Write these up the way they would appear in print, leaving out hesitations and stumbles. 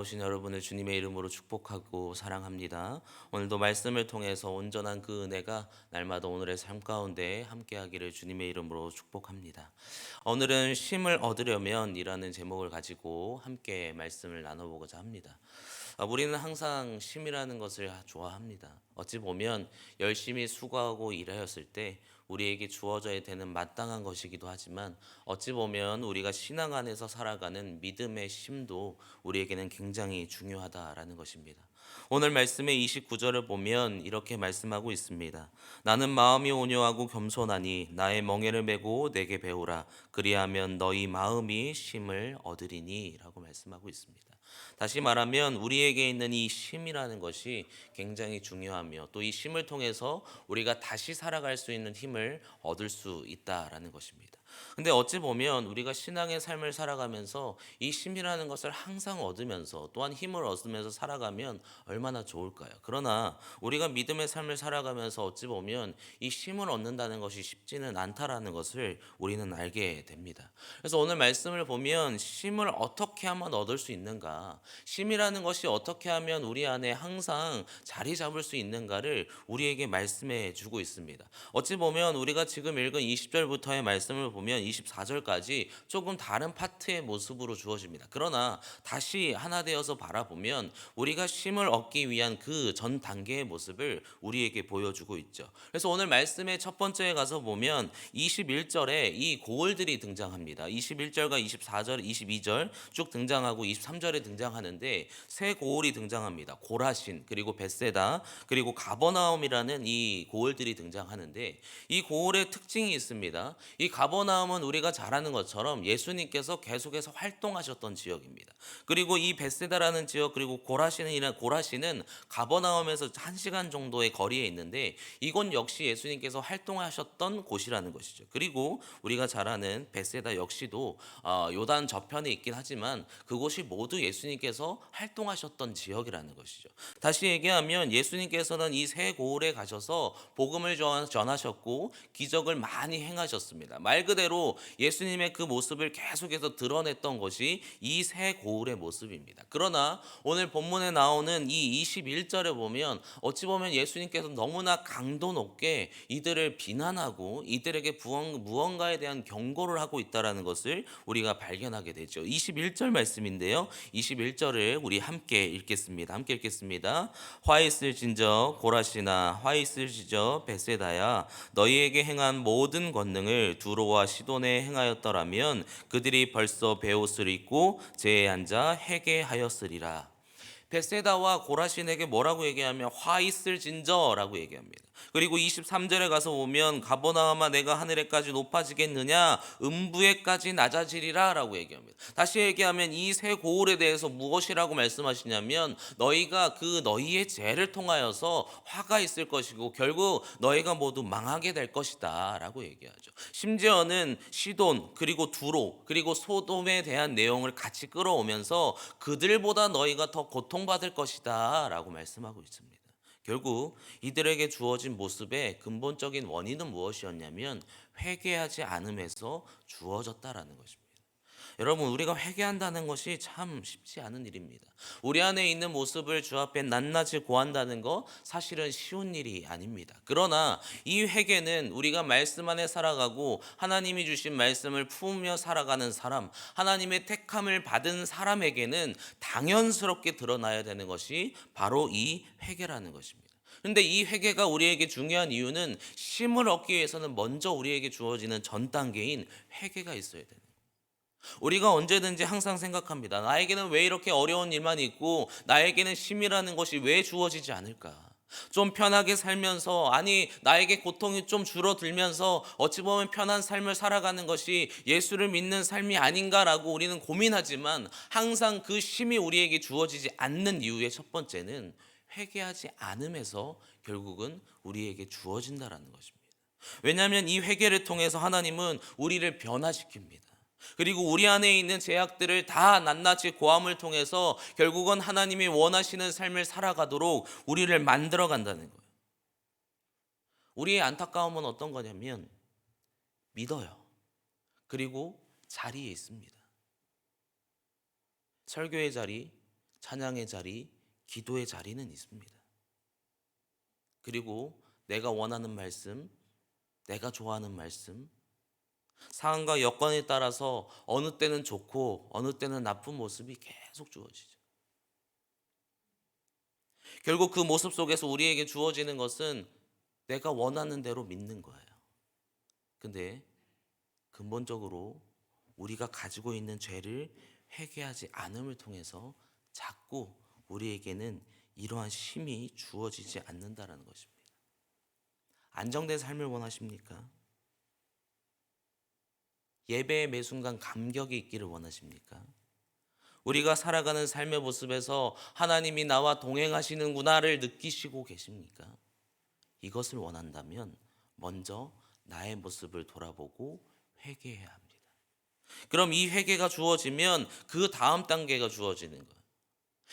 오신 여러분을 주님의 이름으로 축복하고 사랑합니다. 오늘도 말씀을 통해서 온전한 그 은혜가 날마다 오늘의 삶 가운데 함께하기를 주님의 이름으로 축복합니다. 오늘은 쉼을 얻으려면 이라는 제목을 가지고 함께 말씀을 나눠보고자 합니다. 우리는 항상 쉼이라는 것을 좋아합니다. 어찌 보면 열심히 수고하고 일하였을 때 우리에게 주어져야 되는 마땅한 것이기도 하지만 어찌 보면 우리가 신앙 안에서 살아가는 믿음의 쉼도 우리에게는 굉장히 중요하다라는 것입니다. 오늘 말씀의 29절을 보면 이렇게 말씀하고 있습니다. 나는 마음이 온유하고 겸손하니 나의 멍에를 메고 내게 배우라. 그리하면 너희 마음이 쉼을 얻으리니 라고 말씀하고 있습니다. 다시 말하면 우리에게 있는 이 쉼이라는 것이 굉장히 중요하며 또 이 쉼을 통해서 우리가 다시 살아갈 수 있는 힘을 얻을 수 있다라는 것입니다. 근데 어찌 보면 우리가 신앙의 삶을 살아가면서 이 쉼이라는 것을 항상 얻으면서 또한 힘을 얻으면서 살아가면 얼마나 좋을까요? 그러나 우리가 믿음의 삶을 살아가면서 어찌 보면 이 쉼을 얻는다는 것이 쉽지는 않다라는 것을 우리는 알게 됩니다. 그래서 오늘 말씀을 보면 쉼을 어떻게 하면 얻을 수 있는가? 쉼이라는 것이 어떻게 하면 우리 안에 항상 자리 잡을 수 있는가를 우리에게 말씀해 주고 있습니다. 어찌 보면 우리가 지금 읽은 20절부터의 말씀을 보면 24절까지 조금 다른 파트의 모습으로 주어집니다. 그러나 다시 하나 되어서 바라보면 우리가 쉼을 얻기 위한 그 전 단계의 모습을 우리에게 보여주고 있죠. 그래서 오늘 말씀의 첫 번째에 가서 보면 21절에 이 고을들이 등장합니다. 21절과 24절, 22절 쭉 등장하고 23절에 등장하는데 세 고을이 등장합니다. 고라신, 그리고 벳세다, 그리고 가버나움이라는 이 고을들이 등장하는데 이 고을의 특징이 있습니다. 이 가버나움은 우리가 잘 아는 것처럼 예수님께서 계속해서 활동하셨던 지역입니다. 그리고 이 벳세다라는 지역, 그리고 고라신은 가버나움에서 1시간 정도의 거리에 있는데 이곳 역시 예수님께서 활동하셨던 곳이라는 것이죠. 그리고 우리가 잘 아는 벳세다 역시도 요단 저편에 있긴 하지만 그곳이 모두 예수님께서 활동하셨던 지역이라는 것이죠. 다시 얘기하면 예수님께서는 이 세 고을에 가셔서 복음을 전하셨고 기적을 많이 행하셨습니다. 말 그대로 예수님의 그 모습을 계속해서 드러냈던 것이 이 세 고을의 모습입니다. 그러나 오늘 본문에 나오는 이 21절에 보면 어찌 보면 예수님께서 너무나 강도 높게 이들을 비난하고 이들에게 무언가에 대한 경고를 하고 있다라는 것을 우리가 발견하게 되죠. 21절 말씀인데요. 21절을 우리 함께 읽겠습니다. 함께 읽겠습니다. 화 있을진저 고라시나 화 있을지저 벳세다야 너희에게 행한 모든 권능을 두로와 시돈에 행하였더라면 그들이 벌써 베옷을 입고 제에 앉아 회개하였으리라. 벳세다와 고라신에게 뭐라고 얘기하면 화 있을진저라고 얘기합니다. 그리고 23절에 가서 보면 가버나움아 내가 하늘에까지 높아지겠느냐 음부에까지 낮아지리라 라고 얘기합니다. 다시 얘기하면 이 세 고을에 대해서 무엇이라고 말씀하시냐면 너희가 그 너희의 죄를 통하여서 화가 있을 것이고 결국 너희가 모두 망하게 될 것이다 라고 얘기하죠. 심지어는 시돈 그리고 두로 그리고 소돔에 대한 내용을 같이 끌어오면서 그들보다 너희가 더 고통받을 것이다 라고 말씀하고 있습니다. 결국 이들에게 주어진 모습의 근본적인 원인은 무엇이었냐면 회개하지 않음에서 주어졌다라는 것입니다. 여러분, 우리가 회개한다는 것이 참 쉽지 않은 일입니다. 우리 안에 있는 모습을 주 앞에 낱낱이 고한다는 거 사실은 쉬운 일이 아닙니다. 그러나 이 회개는 우리가 말씀 안에 살아가고 하나님이 주신 말씀을 품으며 살아가는 사람, 하나님의 택함을 받은 사람에게는 당연스럽게 드러나야 되는 것이 바로 이 회개라는 것입니다. 그런데 이 회개가 우리에게 중요한 이유는 쉼을 얻기 위해서는 먼저 우리에게 주어지는 전 단계인 회개가 있어야 돼요. 우리가 언제든지 항상 생각합니다. 나에게는 왜 이렇게 어려운 일만 있고 나에게는 쉼이라는 것이 왜 주어지지 않을까? 좀 편하게 살면서 아니 나에게 고통이 좀 줄어들면서 어찌 보면 편한 삶을 살아가는 것이 예수를 믿는 삶이 아닌가라고 우리는 고민하지만 항상 그 쉼이 우리에게 주어지지 않는 이유의 첫 번째는 회개하지 않음에서 결국은 우리에게 주어진다라는 것입니다. 왜냐하면 이 회개를 통해서 하나님은 우리를 변화시킵니다. 그리고 우리 안에 있는 제약들을 다 낱낱이 고함을 통해서 결국은 하나님이 원하시는 삶을 살아가도록 우리를 만들어 간다는 거예요. 우리의 안타까움은 어떤 거냐면 믿어요. 그리고 자리에 있습니다. 설교의 자리, 찬양의 자리, 기도의 자리는 있습니다. 그리고 내가 원하는 말씀, 내가 좋아하는 말씀, 상황과 여건에 따라서 어느 때는 좋고 어느 때는 나쁜 모습이 계속 주어지죠. 결국 그 모습 속에서 우리에게 주어지는 것은 내가 원하는 대로 믿는 거예요. 근데 근본적으로 우리가 가지고 있는 죄를 회개하지 않음을 통해서 자꾸 우리에게는 이러한 힘이 주어지지 않는다라는 것입니다. 안정된 삶을 원하십니까? 예배의 매 순간 감격이 있기를 원하십니까? 우리가 살아가는 삶의 모습에서 하나님이 나와 동행하시는구나를 느끼시고 계십니까? 이것을 원한다면 먼저 나의 모습을 돌아보고 회개해야 합니다. 그럼 이 회개가 주어지면 그 다음 단계가 주어지는 거예요.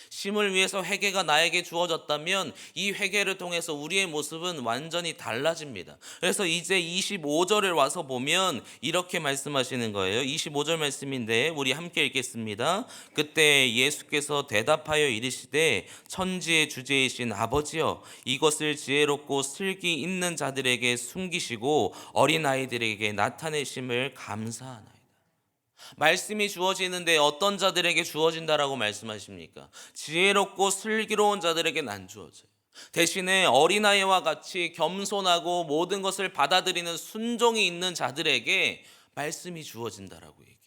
쉼을 위해서 회개가 나에게 주어졌다면 이 회개를 통해서 우리의 모습은 완전히 달라집니다. 그래서 이제 25절을 와서 보면 이렇게 말씀하시는 거예요. 25절 말씀인데 우리 함께 읽겠습니다. 그때 예수께서 대답하여 이르시되 천지의 주제이신 아버지여 이것을 지혜롭고 슬기 있는 자들에게 숨기시고 어린아이들에게 나타내심을 감사하나이다. 말씀이 주어지는데 어떤 자들에게 주어진다라고 말씀하십니까? 지혜롭고 슬기로운 자들에게는 안 주어져요. 대신에 어린아이와 같이 겸손하고 모든 것을 받아들이는 순종이 있는 자들에게 말씀이 주어진다라고 얘기해요.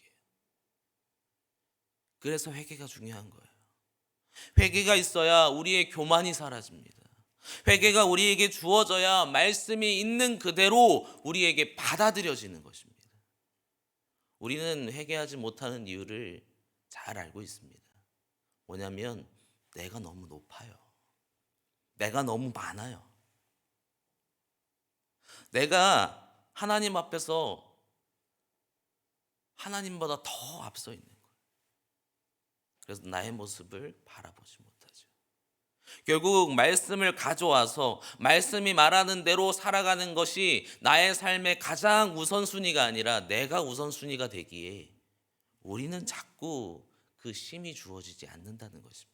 그래서 회개가 중요한 거예요. 회개가 있어야 우리의 교만이 사라집니다. 회개가 우리에게 주어져야 말씀이 있는 그대로 우리에게 받아들여지는 것입니다. 우리는 회개하지 못하는 이유를 잘 알고 있습니다. 뭐냐면 내가 너무 높아요. 내가 너무 많아요. 내가 하나님 앞에서 하나님보다 더 앞서 있는 거예요. 그래서 나의 모습을 바라보지 못하죠. 결국 말씀을 가져와서 말씀이 말하는 대로 살아가는 것이 나의 삶의 가장 우선순위가 아니라 내가 우선순위가 되기에 우리는 자꾸 그 쉼이 주어지지 않는다는 것입니다.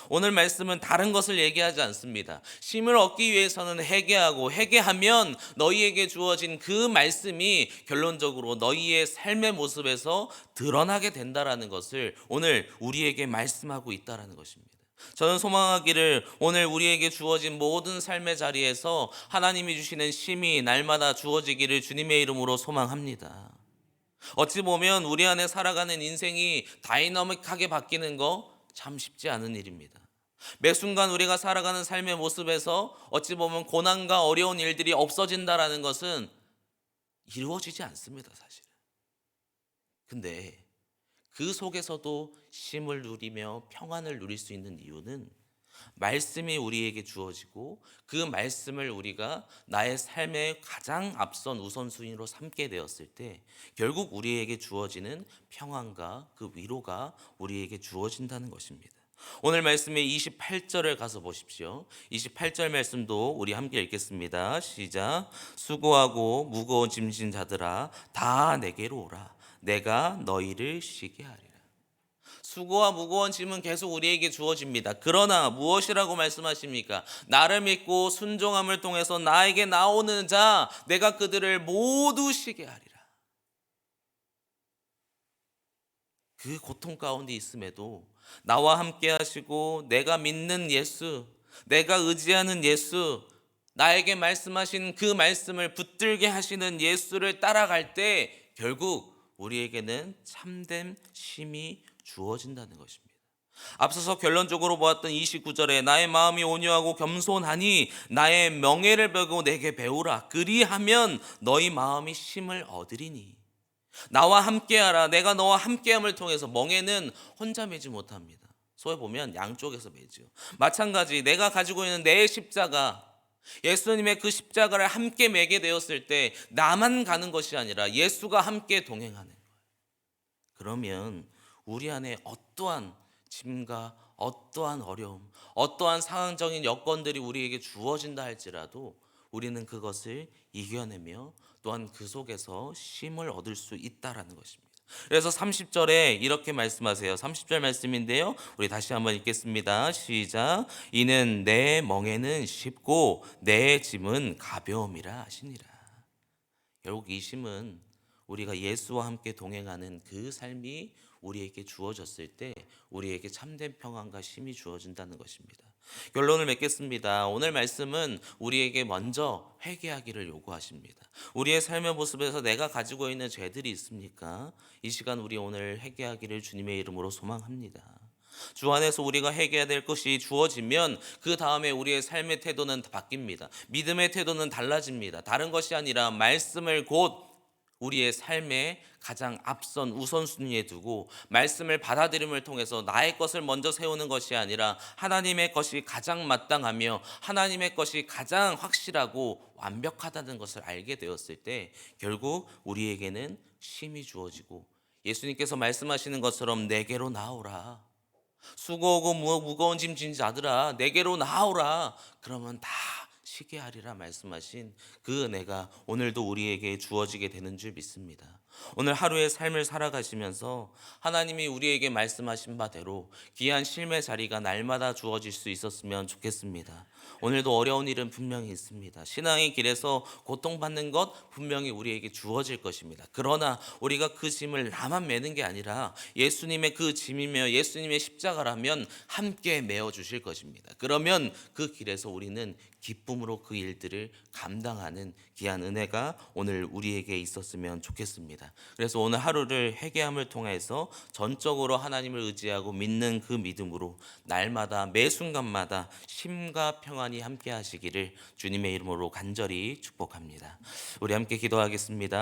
오늘 말씀은 다른 것을 얘기하지 않습니다. 쉼을 얻기 위해서는 회개하고 회개하면 너희에게 주어진 그 말씀이 결론적으로 너희의 삶의 모습에서 드러나게 된다라는 것을 오늘 우리에게 말씀하고 있다라는 것입니다. 저는 소망하기를 오늘 우리에게 주어진 모든 삶의 자리에서 하나님이 주시는 쉼이 날마다 주어지기를 주님의 이름으로 소망합니다. 어찌 보면 우리 안에 살아가는 인생이 다이나믹하게 바뀌는 거 참 쉽지 않은 일입니다. 매 순간 우리가 살아가는 삶의 모습에서 어찌 보면 고난과 어려운 일들이 없어진다라는 것은 이루어지지 않습니다, 사실은. 근데 그 속에서도 쉼을 누리며 평안을 누릴 수 있는 이유는 말씀이 우리에게 주어지고 그 말씀을 우리가 나의 삶의 가장 앞선 우선순위로 삼게 되었을 때 결국 우리에게 주어지는 평안과 그 위로가 우리에게 주어진다는 것입니다. 오늘 말씀의 28절을 가서 보십시오. 28절 말씀도 우리 함께 읽겠습니다. 시작. 수고하고 무거운 짐진 자들아 다 내게로 오라. 내가 너희를 쉬게 하리라. 수고와 무거운 짐은 계속 우리에게 주어집니다. 그러나 무엇이라고 말씀하십니까? 나를 믿고 순종함을 통해서 나에게 나오는 자 내가 그들을 모두 쉬게 하리라. 그 고통 가운데 있음에도 나와 함께 하시고 내가 믿는 예수, 내가 의지하는 예수, 나에게 말씀하신 그 말씀을 붙들게 하시는 예수를 따라갈 때 결국 우리에게는 참된 쉼이 주어진다는 것입니다. 앞서서 결론적으로 보았던 29절에 나의 마음이 온유하고 겸손하니 나의 명예를 배우고 내게 배우라. 그리하면 너희 마음이 쉼을 얻으리니. 나와 함께하라. 내가 너와 함께함을 통해서 멍에는 혼자 매지 못합니다. 소에 보면 양쪽에서 매죠. 마찬가지 내가 가지고 있는 내 십자가, 예수님의 그 십자가를 함께 매게 되었을 때 나만 가는 것이 아니라 예수가 함께 동행하는 거예요. 그러면 우리 안에 어떠한 짐과 어떠한 어려움, 어떠한 상황적인 여건들이 우리에게 주어진다 할지라도 우리는 그것을 이겨내며 또한 그 속에서 쉼을 얻을 수 있다라는 것입니다. 그래서 30절에 이렇게 말씀하세요. 30절 말씀인데요. 우리 다시 한번 읽겠습니다. 시작. 이는 내 멍에는 쉽고 내 짐은 가벼움이라 하시니라. 결국 이 심은 우리가 예수와 함께 동행하는 그 삶이 우리에게 주어졌을 때 우리에게 참된 평안과 쉼이 주어진다는 것입니다. 결론을 맺겠습니다. 오늘 말씀은 우리에게 먼저 회개하기를 요구하십니다. 우리의 삶의 모습에서 내가 가지고 있는 죄들이 있습니까? 이 시간 우리 오늘 회개하기를 주님의 이름으로 소망합니다. 주 안에서 우리가 회개해야 될 것이 주어지면 그 다음에 우리의 삶의 태도는 바뀝니다. 믿음의 태도는 달라집니다. 다른 것이 아니라 말씀을 곧 우리의 삶의 가장 앞선 우선순위에 두고 말씀을 받아들임을 통해서 나의 것을 먼저 세우는 것이 아니라 하나님의 것이 가장 마땅하며 하나님의 것이 가장 확실하고 완벽하다는 것을 알게 되었을 때 결국 우리에게는 쉼이 주어지고 예수님께서 말씀하시는 것처럼 내게로 나오라. 수고하고 무거운 짐 진 자들아 내게로 나오라. 그러면 다 쉬게 하리라 말씀하신 그 은혜가 오늘도 우리에게 주어지게 되는 줄 믿습니다. 오늘 하루의 삶을 살아가시면서 하나님이 우리에게 말씀하신 바대로 귀한 쉼의 자리가 날마다 주어질 수 있었으면 좋겠습니다. 오늘도 어려운 일은 분명히 있습니다. 신앙의 길에서 고통받는 것 분명히 우리에게 주어질 것입니다. 그러나 우리가 그 짐을 나만 매는 게 아니라 예수님의 그 짐이며 예수님의 십자가라면 함께 메어 주실 것입니다. 그러면 그 길에서 우리는 기쁨으로 그 일들을 감당하는 귀한 은혜가 오늘 우리에게 있었으면 좋겠습니다. 그래서 오늘 하루를 회개함을 통해서 전적으로 하나님을 의지하고 믿는 그 믿음으로 날마다 매 순간마다 쉼과 평안이 함께 하시기를 주님의 이름으로 간절히 축복합니다. 우리 함께 기도하겠습니다.